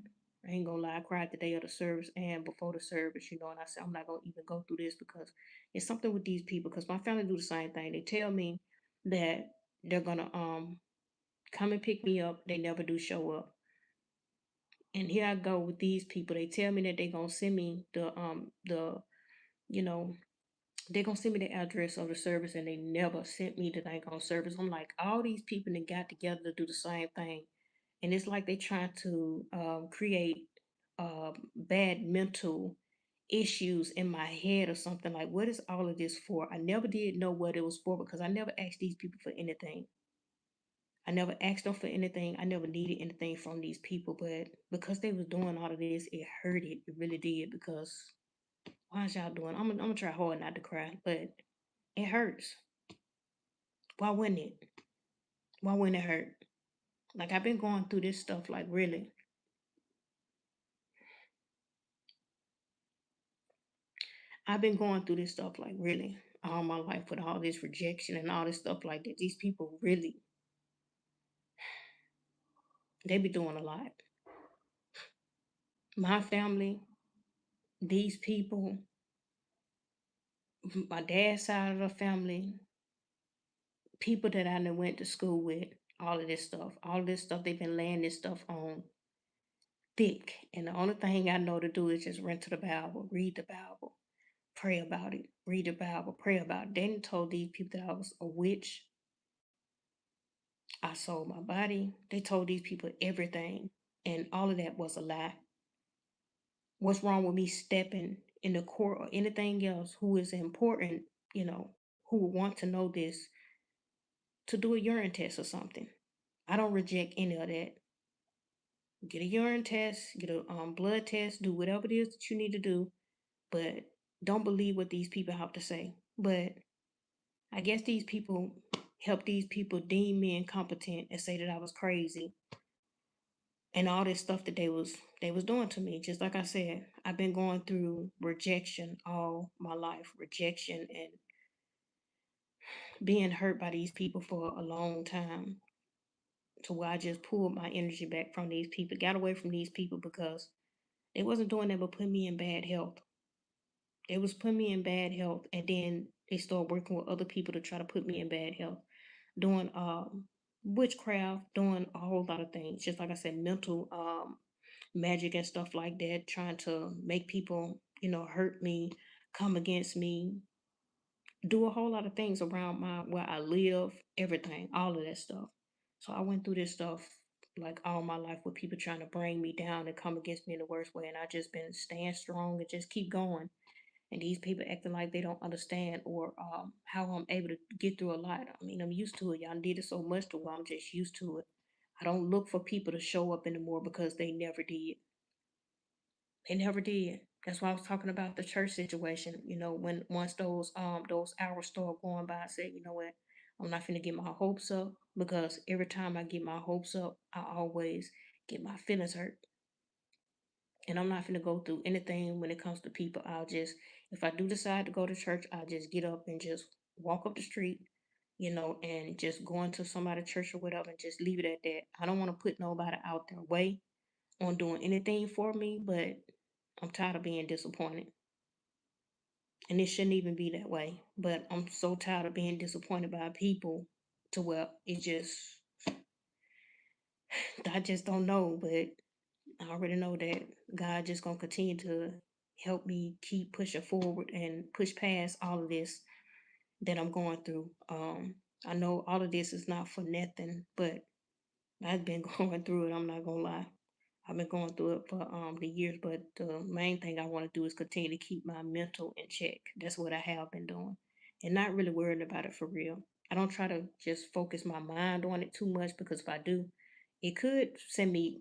[SPEAKER 1] I ain't gonna lie, I cried the day of the service and before the service, and I said, I'm not gonna even go through this because it's something with these people, because my family do the same thing. They tell me that they're gonna come and pick me up. They never do show up. And here I go with these people. They tell me that they're gonna send me you know, they're gonna send me the address of the service, and they never sent me the thing on service. I'm like, all these people that got together to do the same thing, and it's like they trying to create bad mental issues in my head or something. Like, what is all of this for? I never did know what it was for because I never asked these people for anything. I never asked them for anything. I never needed anything from these people, but because they was doing all of this, it hurt it. It really did. Because why is y'all doing? I'm gonna try hard not to cry, but it hurts. Why wouldn't it? Why wouldn't it hurt? Like, I've been going through this stuff, like, really. I've been going through this stuff, like, really all my life, with all this rejection and all this stuff like that. These people really, they be doing a lot. My family, these people, my dad's side of the family, people that I done went to school with, all of this stuff, they've been laying this stuff on thick. And the only thing I know to do is just run to the Bible, read the Bible, pray about it, read the Bible, pray about it. They done told these people that I was a witch. I sold my body. They told these people everything. And all of that was a lie. What's wrong with me stepping in the court or anything else who is important, you know, who would want to know this, to do a urine test or something? I don't reject any of that. Get a urine test, get a blood test, do whatever it is that you need to do, but don't believe what these people have to say. But I guess these people help these people deem me incompetent and say that I was crazy and all this stuff that they was doing to me. Just like I said, I've been going through rejection all my life, rejection and being hurt by these people for a long time, to where I just pulled my energy back from these people, got away from these people because they wasn't doing that but put me in bad health. They was putting me in bad health, and then they started working with other people to try to put me in bad health, doing witchcraft, doing a whole lot of things. Just like I said, mental magic and stuff like that, trying to make people, hurt me, come against me, do a whole lot of things around my where I live, everything, all of that stuff. So I went through this stuff like all my life with people trying to bring me down and come against me in the worst way. And I just been staying strong and just keep going. And these people acting like they don't understand or how I'm able to get through a lot. I mean, I'm used to it. Y'all did it so much to where I'm just used to it. I don't look for people to show up anymore because they never did. They never did. That's why I was talking about the church situation. When once those hours start going by, I said, you know what? I'm not gonna get my hopes up, because every time I get my hopes up, I always get my feelings hurt. And I'm not gonna go through anything when it comes to people. If I do decide to go to church, I'll just get up and just walk up the street, and just go into somebody's church or whatever and just leave it at that. I don't want to put nobody out their way on doing anything for me, but I'm tired of being disappointed. And it shouldn't even be that way. But I'm so tired of being disappointed by people, to where it just, I just don't know. But I already know that God just gonna continue to help me keep pushing forward and push past all of this that I'm going through. I know all of this is not for nothing, but I've been going through it. I'm not gonna lie. I've been going through it for the years, but the main thing I want to do is continue to keep my mental in check. That's what I have been doing, and not really worrying about it for real. I don't try to just focus my mind on it too much because if I do, it could send me,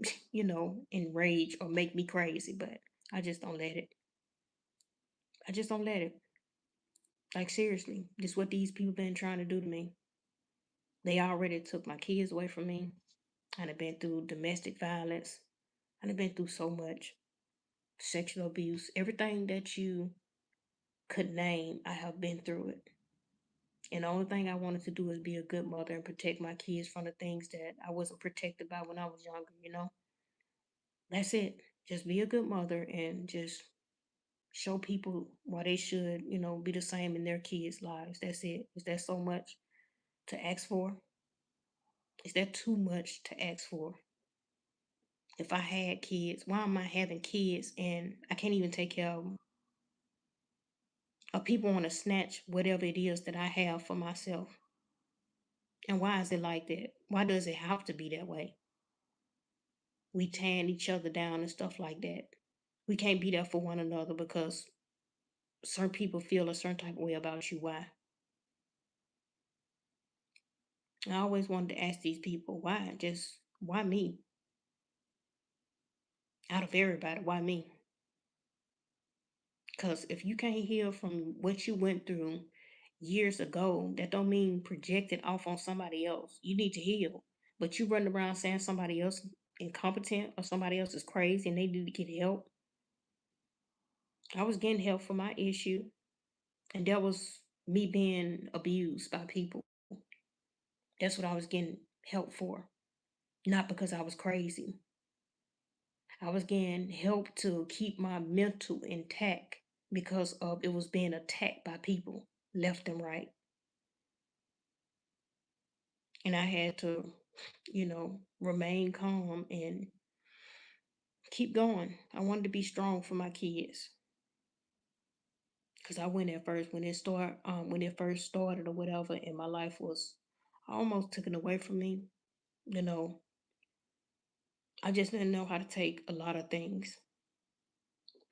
[SPEAKER 1] enrage or make me crazy. But I just don't let it. I just don't let it. Like seriously, this is what these people been trying to do to me. They already took my kids away from me. I've been through domestic violence. I've been through so much sexual abuse, everything that you could name, I have been through it. And the only thing I wanted to do is be a good mother and protect my kids from the things that I wasn't protected by when I was younger. That's it. Just be a good mother and just show people why they should, be the same in their kids' lives. That's it. Is that so much to ask for? Is that too much to ask for? If I had kids, why am I having kids and I can't even take care of them? Or people want to snatch whatever it is that I have for myself. And why is it like that? Why does it have to be that way? We tearing each other down and stuff like that. We can't be there for one another because certain people feel a certain type of way about you. Why? I always wanted to ask these people, why? Just why me? Out of everybody, why me? Because if you can't heal from what you went through years ago, that don't mean project it off on somebody else. You need to heal. But you running around saying somebody else incompetent or somebody else is crazy and they need to get help. I was getting help for my issue, and that was me being abused by people. That's what I was getting help for, not because I was crazy. I was getting help to keep my mental intact because of it was being attacked by people left and right. And I had to, remain calm and keep going. I wanted to be strong for my kids. Cause I went at first when it first started or whatever, and my life was almost taken away from me. You know, I just didn't know how to take a lot of things.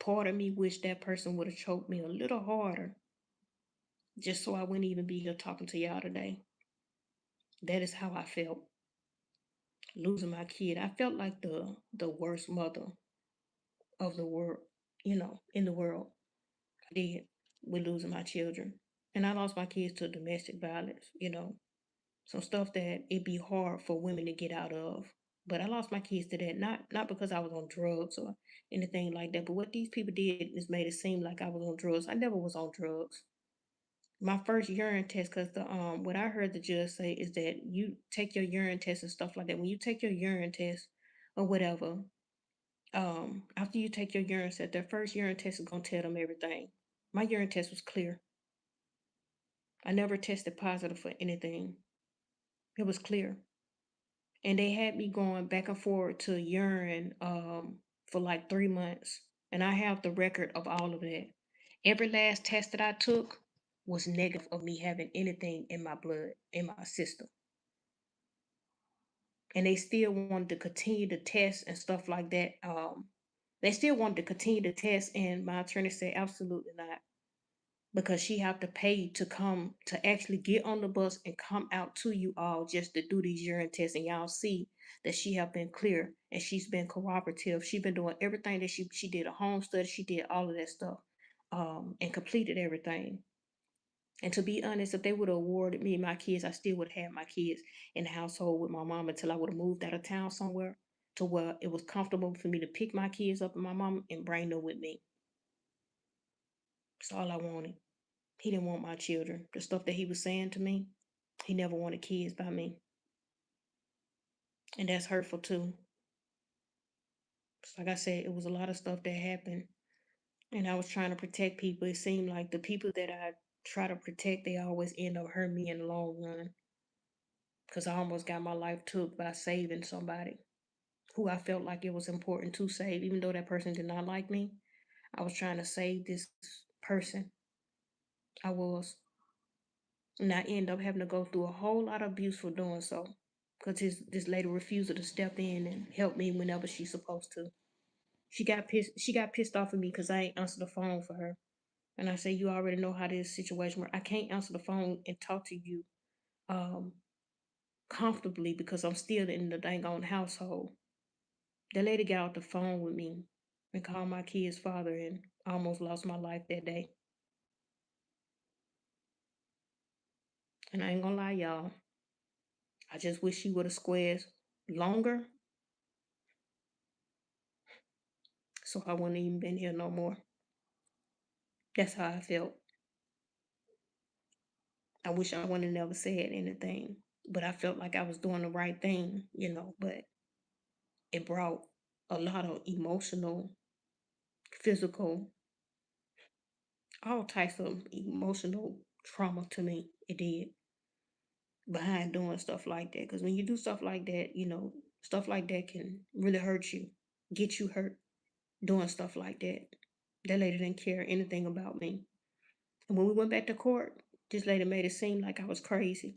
[SPEAKER 1] Part of me wished that person would have choked me a little harder, just so I wouldn't even be here talking to y'all today. That is how I felt losing my kid. I felt like the worst mother of the world, in the world. I did with losing my children, and I lost my kids to domestic violence. Some stuff that it'd be hard for women to get out of. But I lost my kids to that, not because I was on drugs or anything like that. But what these people did is made it seem like I was on drugs. I never was on drugs. My first urine test, because the what I heard the judge say is that you take your urine test and stuff like that. When you take your urine test or whatever, after you take your urine test, their first urine test is gonna tell them everything. My urine test was clear. I never tested positive for anything. It was clear. And they had me going back and forth to urine for like 3 months. And I have the record of all of that. Every last test that I took was negative of me having anything in my blood, in my system. And they still wanted to continue to test and stuff like that. They still wanted to continue to test, and my attorney said absolutely not, because she have to pay to come to actually get on the bus and come out to you all just to do these urine tests, and y'all see that she have been clear and she's been cooperative. She's been doing everything that she did a home study, she did all of that stuff, and completed everything. And to be honest, if they would have awarded me my kids, I still would have had my kids in the household with my mom until I would have moved out of town somewhere to where it was comfortable for me to pick my kids up and my mom and bring them with me. That's all I wanted. He didn't want my children. The stuff that he was saying to me, he never wanted kids by me. And that's hurtful too. Like I said, it was a lot of stuff that happened. And I was trying to protect people. It seemed like the people that I try to protect, they always end up hurting me in the long run. Because I almost got my life took by saving somebody who I felt like it was important to save, even though that person did not like me. I was trying to save this person. I was. And I end up having to go through a whole lot of abuse for doing so. Because this lady refused to step in and help me whenever she's supposed to. She got pissed off at me because I ain't answered the phone for her. And I say, you already know how this situation works. I can't answer the phone and talk to you um comfortably because I'm still in the dang on household. The lady got off the phone with me and called my kid's father and almost lost my life that day. And I ain't gonna lie, y'all. I just wish she would have squared longer so I wouldn't even been here no more. That's how I felt. I wish I wouldn't have never said anything. But I felt like I was doing the right thing. But it brought a lot of emotional, physical, all types of emotional trauma to me. It did behind doing stuff like that. Because when you do stuff like that, stuff like that can really hurt you, get you hurt doing stuff like that. That lady didn't care anything about me. And when we went back to court, this lady made it seem like I was crazy.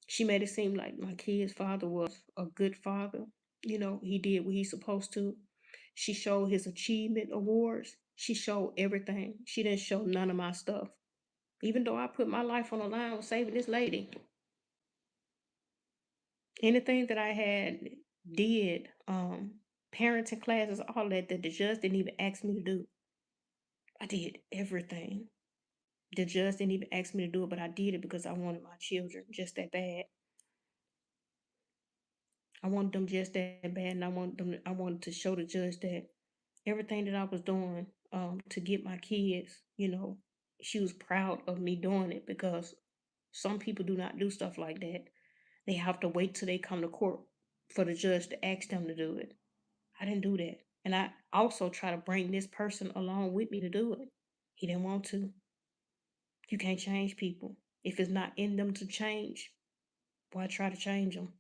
[SPEAKER 1] She made it seem like my kid's father was a good father. He did what he's supposed to. She showed his achievement awards. She showed everything. She didn't show none of my stuff. Even though I put my life on the line with saving this lady, anything that I had did, parenting classes, all that the judge didn't even ask me to do. I did everything. The judge didn't even ask me to do it, but I did it because I wanted my children just that bad. I wanted them just that bad, and I wanted to show the judge that everything that I was doing, to get my kids, she was proud of me doing it because some people do not do stuff like that. They have to wait till they come to court for the judge to ask them to do it. I didn't do that. And I also try to bring this person along with me to do it. He didn't want to. You can't change people. If it's not in them to change, why try to change them?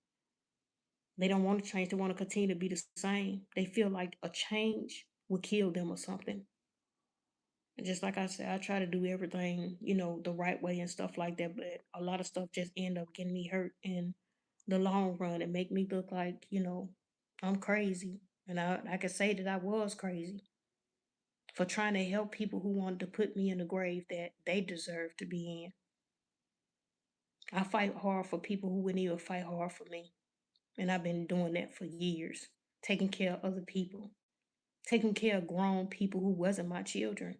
[SPEAKER 1] They don't want to change. They want to continue to be the same. They feel like a change would kill them or something. And just like I said, I try to do everything, the right way and stuff like that. But a lot of stuff just end up getting me hurt in the long run and make me look like, I'm crazy. And I could say that I was crazy for trying to help people who wanted to put me in the grave that they deserve to be in. I fight hard for people who wouldn't even fight hard for me. And I've been doing that for years, taking care of other people, taking care of grown people who wasn't my children.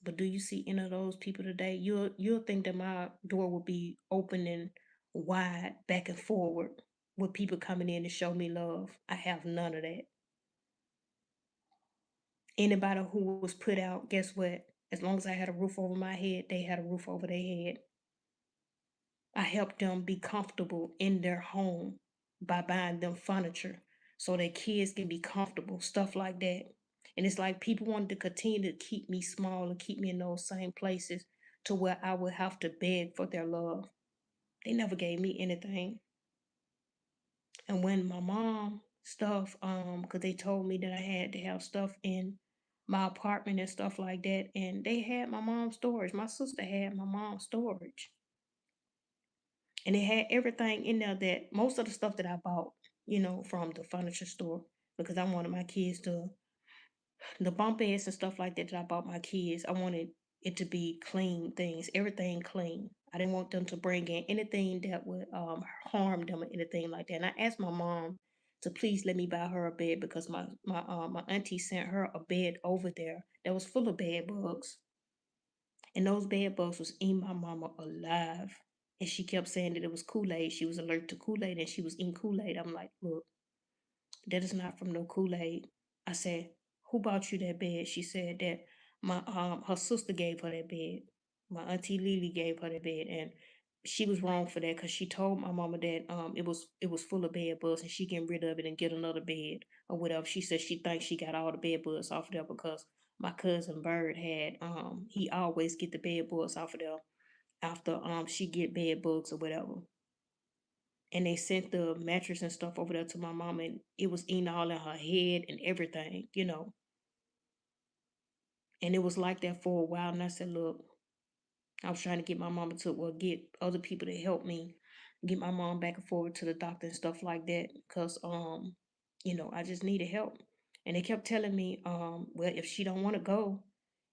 [SPEAKER 1] But do you see any of those people today? You'll think that my door will be open and wide back and forward with people coming in to show me love. I have none of that. Anybody who was put out, guess what? As long as I had a roof over my head, they had a roof over their head. I helped them be comfortable in their home by buying them furniture so their kids can be comfortable, stuff like that. And it's like people wanted to continue to keep me small and keep me in those same places to where I would have to beg for their love. They never gave me anything. And when my mom stuff, because they told me that I had to have stuff in my apartment and stuff like that, and they had my mom's storage. My sister had my mom's storage. And it had everything in there that most of the stuff that I bought, from the furniture store because I wanted my kids to the bump beds and stuff like that I bought my kids. I wanted it to be clean things, everything clean. I didn't want them to bring in anything that would harm them or anything like that. And I asked my mom to please let me buy her a bed because my auntie sent her a bed over there that was full of bed bugs. And those bed bugs was eating my mama alive. And she kept saying that it was Kool-Aid. She was allergic to Kool-Aid and she was eating Kool-Aid. I'm like, look, that is not from no Kool-Aid. I said, who bought you that bed? She said that my her sister gave her that bed. My auntie Lily gave her that bed, and she was wrong for that because she told my mama that it was full of bed bugs and she getting rid of it and get another bed or whatever. She said she thinks she got all the bed bugs off of there because my cousin Bird had he always get the bed bugs off of there after she get bed bugs or whatever. And they sent the mattress and stuff over there to my mom, and it was eating all in her head and everything. And it was like that for a while. And I said, look, I was trying to get my mama to, well, get other people to help me get my mom back and forward to the doctor and stuff like that. Cause I just needed help. And they kept telling me, well, if she don't want to go,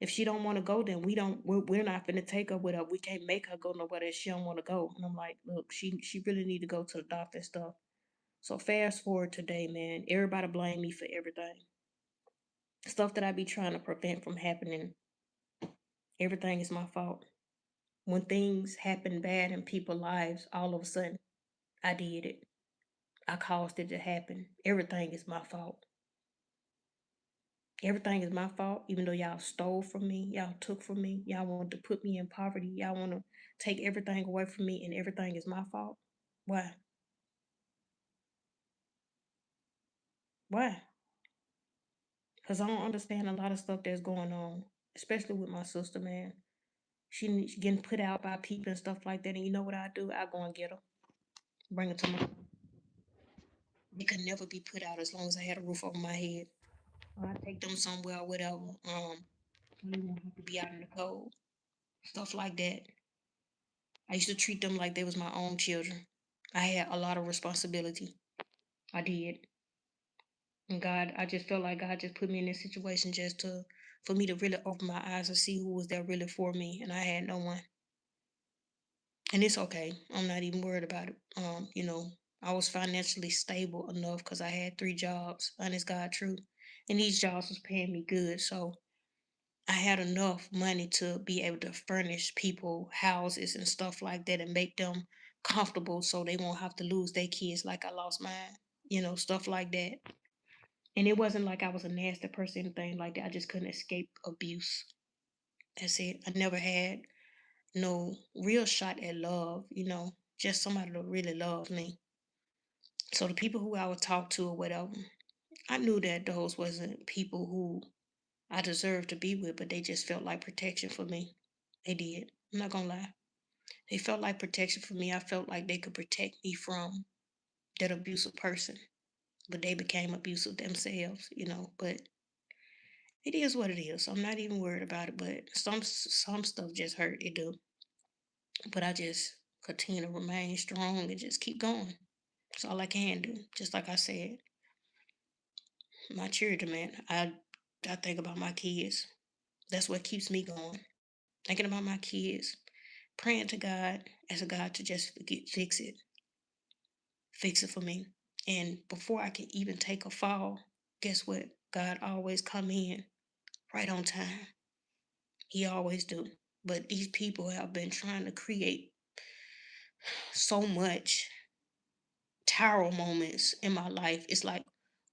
[SPEAKER 1] then we're not gonna take her with her. We can't make her go nowhere that she don't want to go. And I'm like, look, she really need to go to the doctor and stuff. So fast forward today, man. Everybody blame me for everything. Stuff that I be trying to prevent from happening. Everything is my fault. When things happen bad in people's lives, all of a sudden, I did it. I caused it to happen. Everything is my fault. Everything is my fault, even though y'all stole from me, y'all took from me, y'all wanted to put me in poverty, y'all want to take everything away from me, and everything is my fault. Why? Why? Because I don't understand a lot of stuff that's going on, especially with my sister, man. She getting put out by people and stuff like that. And you know what I do? I go and get her, bring her to my. They could never be put out as long as I had a roof over my head. I take them somewhere or whatever. They won't have to be out in the cold. Stuff like that. I used to treat them like they was my own children. I had a lot of responsibility. I did. And God, I just felt like God just put me in this situation just to for me to really open my eyes and see who was there really for me. And I had no one. And it's okay. I'm not even worried about it. I was financially stable enough because I had 3 jobs, honest God truth. And these jobs was paying me good. So I had enough money to be able to furnish people houses and stuff like that and make them comfortable so they won't have to lose their kids like I lost mine, stuff like that. And it wasn't like I was a nasty person, anything like that. I just couldn't escape abuse. That's it. I never had no real shot at love, just somebody that really loved me. So the people who I would talk to or whatever, I knew that those wasn't people who I deserved to be with, but they just felt like protection for me. They did. I'm not gonna lie. They felt like protection for me. I felt like they could protect me from that abusive person. But they became abusive themselves. But it is what it is. I'm not even worried about it. But some stuff just hurt. It do. But I just continue to remain strong and just keep going. That's all I can do. Just like I said, my children, man. I think about my kids. That's what keeps me going. Thinking about my kids, praying to God, asking God to just fix it for me. And before I can even take a fall, guess what? God always come in right on time. He always do. But these people have been trying to create so much tower moments in my life. It's like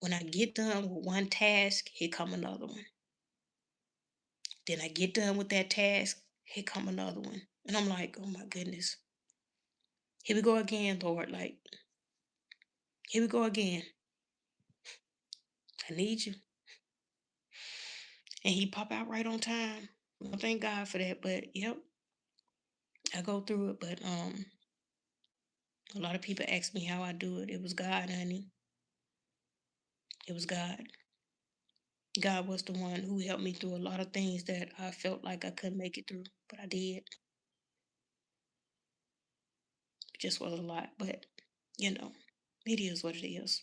[SPEAKER 1] when I get done with one task, here come another one. Then I get done with that task, here come another one. And I'm like, oh my goodness. Here we go again, Lord. Like, here we go again. I need you. And he pop out right on time. Well, thank God for that. But yep, I go through it. But a lot of people ask me how I do it. It was God, honey. It was God. God was the one who helped me through a lot of things that I felt like I couldn't make it through, but I did. It just was a lot, but you know, it is what it is.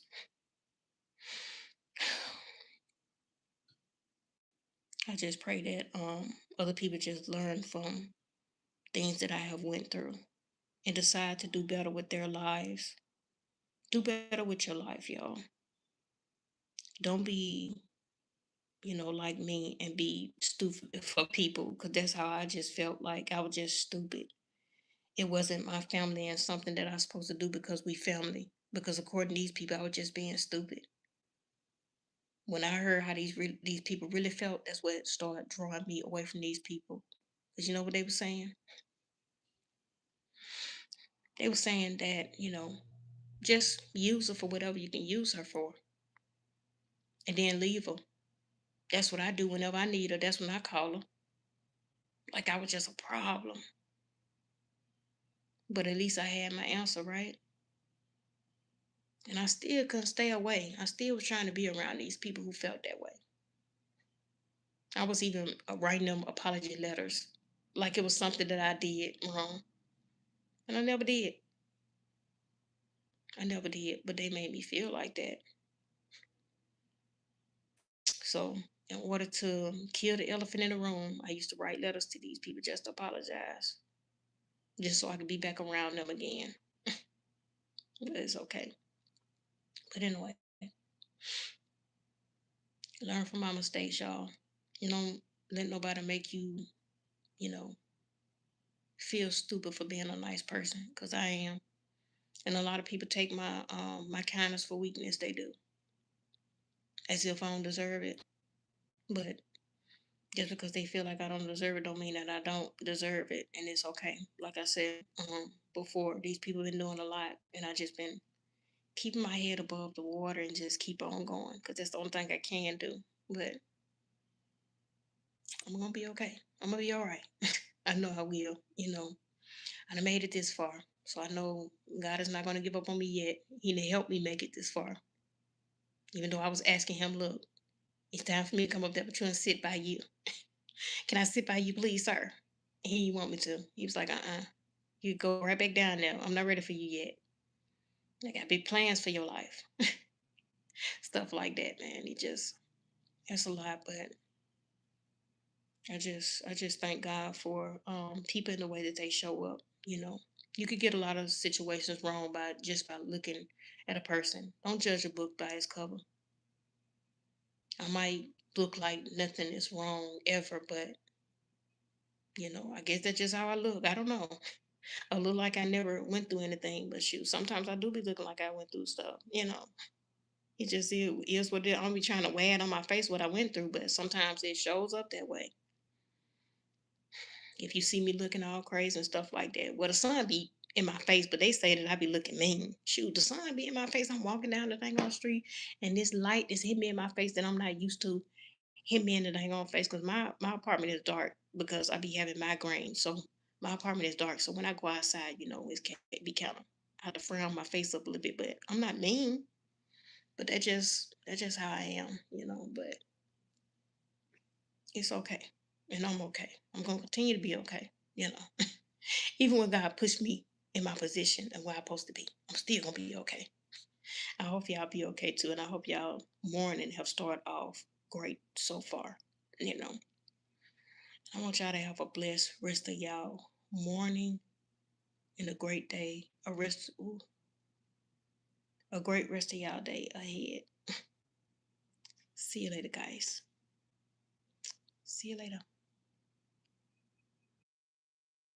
[SPEAKER 1] I just pray that other people just learn from things that I have went through and decide to do better with their lives. Do better with your life, y'all. Don't be, like me and be stupid for people because that's how I just felt like I was just stupid. It wasn't my family and something that I was supposed to do because we family. Because according to these people, I was just being stupid. When I heard how these people really felt, that's what started drawing me away from these people. Because you know what they were saying? They were saying that, just use her for whatever you can use her for and then leave her. That's what I do whenever I need her. That's when I call her. Like I was just a problem. But at least I had my answer, right? And I still couldn't stay away. I still was trying to be around these people who felt that way. I was even writing them apology letters. like it was something that I did wrong. And I never did. I never did, but they made me feel like that. So, in order to kill the elephant in the room, I used to write letters to these people just to apologize, just so I could be back around them again. But it's okay. But anyway, learn from my mistakes, y'all. You don't let nobody make you, you know, feel stupid for being a nice person, because I am. And a lot of people take my kindness for weakness. They do, as if I don't deserve it. But just because they feel like I don't deserve it, don't mean that I don't deserve it, and it's okay. Like I said before, these people been doing a lot, and I just been keeping my head above the water and just keep on going, because that's the only thing I can do. But I'm gonna be okay. I'm gonna be all right. I know I will. I done made it this far, so I know God is not gonna give up on me yet. He done helped me make it this far, even though I was asking Him, "Look, it's time for me to come up there with you and sit by you. Can I sit by you, please, sir?" And he didn't want me to. He was like, You go right back down there. I'm not ready for you yet. I got big plans for your life." Stuff like that, man. It's a lot, but I just thank God for people in the way that they show up, you know. You could get a lot of situations wrong by looking at a person. Don't judge a book by its cover. I might look like nothing is wrong ever, but I guess that's just how I look. I don't know. I look like I never went through anything, but shoot, sometimes I do be looking like I went through stuff. It just is what it is. I don't be trying to wear it on my face what I went through, but sometimes it shows up that way. If you see me looking all crazy and stuff like that, well, the sun be in my face, but they say that I be looking mean. Shoot, the sun be in my face. I'm walking down the thing on the street, and this light is hitting me in my face that I'm not used to hit me in the dang on face, because my apartment is dark because I be having migraines. So my apartment is dark. So when I go outside, it be kind of I have to frown my face up a little bit, but I'm not mean. But that's just how I am. But it's okay, and I'm okay. I'm gonna continue to be okay. Even when God pushed me in my position and where I'm supposed to be, I'm still gonna be okay. I hope y'all be okay too, and I hope y'all morning have started off great so far. You know, I want y'all to have a blessed rest of y'all morning and a great day. A great rest of y'all day ahead. See you later, guys. See you later.